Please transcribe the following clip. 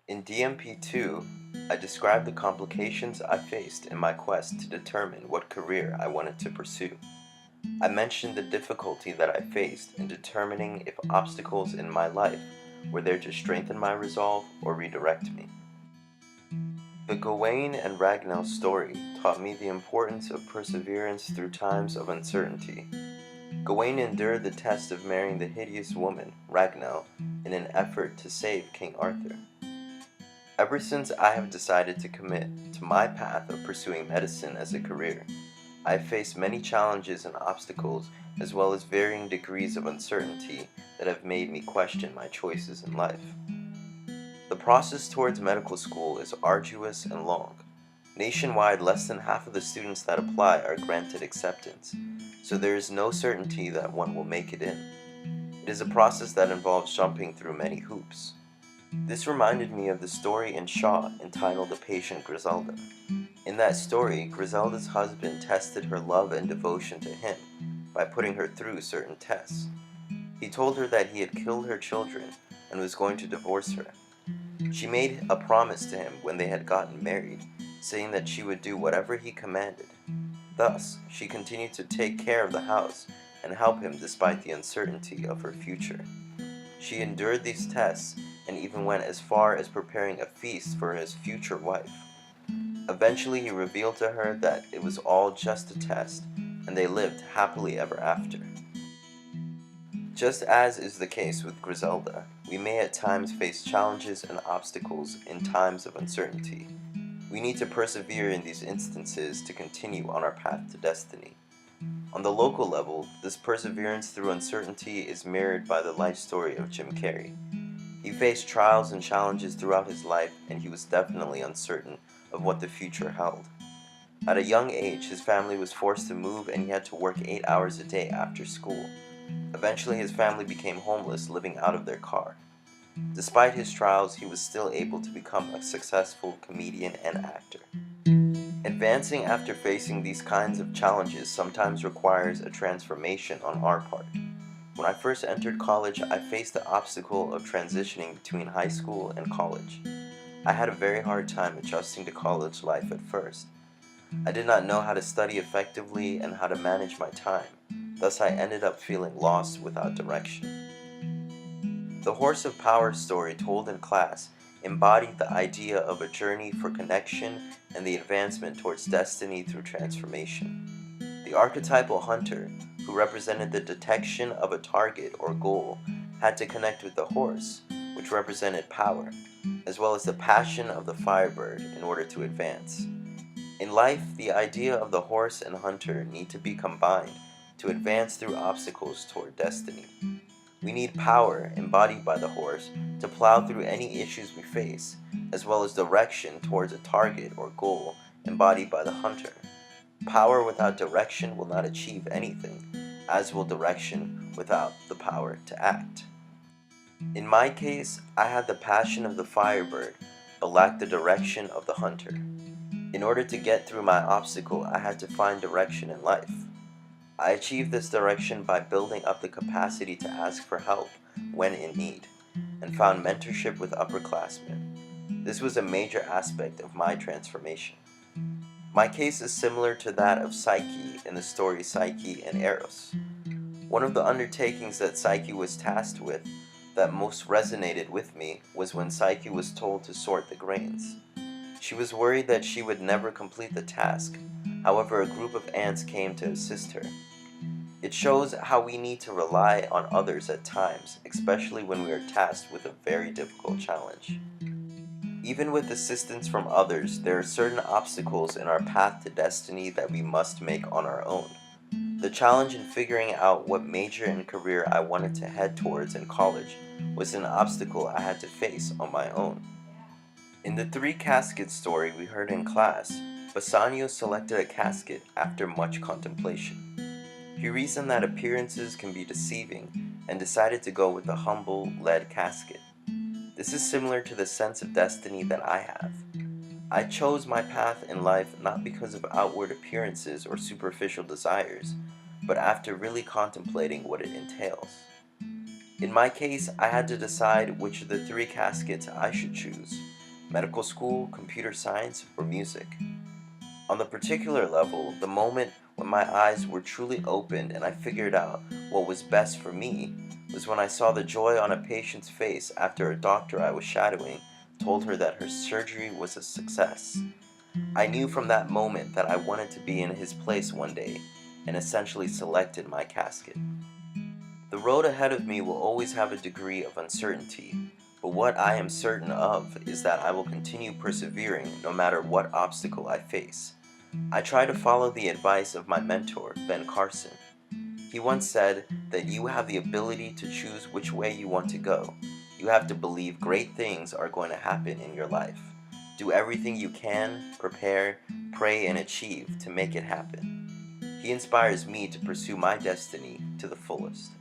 In DMP2, I described the complications I faced in my quest to determine what career I wanted to pursue. I mentioned the difficulty that I faced in determining if obstacles in my life were there to strengthen my resolve or redirect me. The Gawain and Ragnell story taught me the importance of perseverance through times of uncertainty. Gawain endured the test of marrying the hideous woman, Ragnell, in an effort to save King Arthur. Ever since I have decided to commit to my path of pursuing medicine as a career, I have faced many challenges and obstacles as well as varying degrees of uncertainty that have made me question my choices in life. The process towards medical school is arduous and long. Nationwide, less than half of the students that apply are granted acceptance, so there is no certainty that one will make it in. It is a process that involves jumping through many hoops. This reminded me of the story in Shaw entitled The Patient Griselda. In that story, Griselda's husband tested her love and devotion to him by putting her through certain tests. He told her that he had killed her children and was going to divorce her. She made a promise to him when they had gotten married, saying that she would do whatever he commanded. Thus, she continued to take care of the house and help him despite the uncertainty of her future. She endured these tests and even went as far as preparing a feast for his future wife. Eventually, he revealed to her that it was all just a test, and they lived happily ever after. Just as is the case with Griselda, we may at times face challenges and obstacles in times of uncertainty. We need to persevere in these instances to continue on our path to destiny. On the local level, this perseverance through uncertainty is mirrored by the life story of Jim Carrey. He faced trials and challenges throughout his life, and he was definitely uncertain of what the future held. At a young age, his family was forced to move and he had to work 8 hours a day after school. Eventually, his family became homeless, living out of their car. Despite his trials, he was still able to become a successful comedian and actor. Advancing after facing these kinds of challenges sometimes requires a transformation on our part. When I first entered college, I faced the obstacle of transitioning between high school and college. I had a very hard time adjusting to college life at first. I did not know how to study effectively and how to manage my time, thus I ended up feeling lost without direction. The Horse of Power story told in class embodied the idea of a journey for connection and the advancement towards destiny through transformation. The archetypal hunter, who represented the detection of a target or goal, had to connect with the horse, which represented power, as well as the passion of the firebird in order to advance. In life, the idea of the horse and hunter need to be combined to advance through obstacles toward destiny. We need power, embodied by the horse, to plow through any issues we face, as well as direction towards a target or goal, embodied by the hunter. Power without direction will not achieve anything, as will direction without the power to act. In my case, I had the passion of the firebird, but lacked the direction of the hunter. In order to get through my obstacle, I had to find direction in life. I achieved this direction by building up the capacity to ask for help when in need, and found mentorship with upperclassmen. This was a major aspect of my transformation. My case is similar to that of Psyche in the story Psyche and Eros. One of the undertakings that Psyche was tasked with that most resonated with me was when Psyche was told to sort the grains. She was worried that she would never complete the task. However, a group of ants came to assist her. It shows how we need to rely on others at times, especially when we are tasked with a very difficult challenge. Even with assistance from others, there are certain obstacles in our path to destiny that we must make on our own. The challenge in figuring out what major and career I wanted to head towards in college was an obstacle I had to face on my own. In the three casket story we heard in class, Bassanio selected a casket after much contemplation. He reasoned that appearances can be deceiving and decided to go with the humble lead casket. This is similar to the sense of destiny that I have. I chose my path in life not because of outward appearances or superficial desires, but after really contemplating what it entails. In my case, I had to decide which of the three caskets I should choose. medical school, computer science, or music. On the particular level, the moment when my eyes were truly opened and I figured out what was best for me was when I saw the joy on a patient's face after a doctor I was shadowing told her that her surgery was a success. I knew from that moment that I wanted to be in his place one day and essentially selected my casket. The road ahead of me will always have a degree of uncertainty, but what I am certain of is that I will continue persevering no matter what obstacle I face. I try to follow the advice of my mentor, Ben Carson. He once said that you have the ability to choose which way you want to go. You have to believe great things are going to happen in your life. Do everything you can, prepare, pray, and achieve to make it happen. He inspires me to pursue my destiny to the fullest.